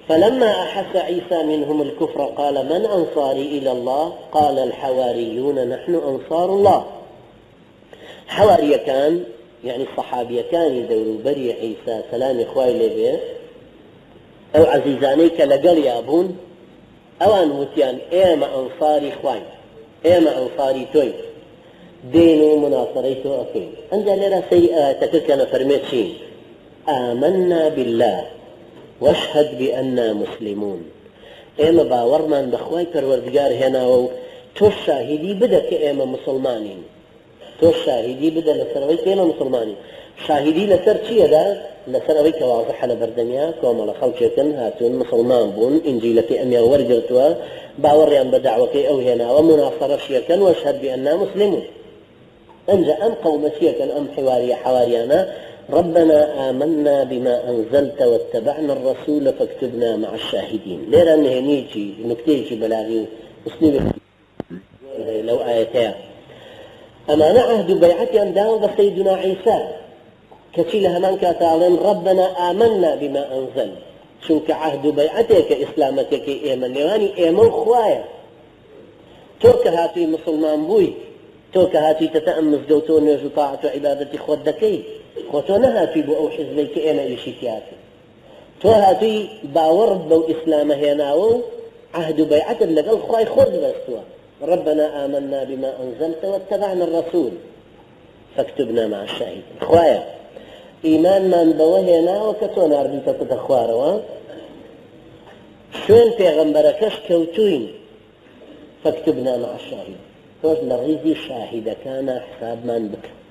فلما أحس عيسى منهم الكفر قال من أنصاري إلى الله قال الحواريون نحن أنصار الله. حواري كان يعني الصحابي كان دور بري عيسى سلام إخوائي لبيه أو عزيزاني كالقل يابون أو أنوتيان إيما أنصاري إخوائي إيما أنصاري توي دينو مناصريتو أكيد أنجا لنا سيئة تكركنا فرميتشين آمنا بالله واشهد بأننا مسلمون. إيما باورمان بخواي پروردگار هنا تو شاهدي بدا كإيما مسلمانين تو شاهدي بدا لسروي كإيما مسلمانين شاهدي لسر چيه دا لسر اوي كواضح لبردنيا كومل خلقكن هاتون مسلمان بون انجيلك اميا ورجرتوا باوريان بدعوك او هنا ومناصرة شيكن واشهد بأننا مسلمون. انجا ام قومتيكن ام حواريانا ربنا آمنا بما أنزلت واتبعنا الرسول فاكتبنا مع الشاهدين. ليرا نهنيتي نكتيتي بلاغي مسلمين لو آيتها أما عهد بيعتي أن داود سيدنا عيسى كتيلها من كاتالين ربنا آمنا بما أنزل شنك عهد بيعتك إسلامتك إيمان لواني إيمان خوايا توك هاتي مسلمان بوي توك هاتي تتأمس قوتون يجو طاعة عبادة خودكي خۆتۆ نەهاتووی بۆ ئەو حیزبەی کە ئێمە ئیشیتیاتی تۆ هاتووی باوەڕت بەو ئیسلامە هێناوە و عهد و بەیعەتت لەگەڵ خوای خۆت بەستووە ربنا آمنا بما أنزلت واتبعنا الرسول فاكتبنا مع الشاهدين. خوایا ئیمانمان بەوە هێناوە کە تۆ ناردوویتەتە خوارەوە شوێن پێغەمبەرەکەش کەوتووین فاكتبنا مع الشاهدين تۆش لە ڕیزی شاهیدەکانە حسابمان بکە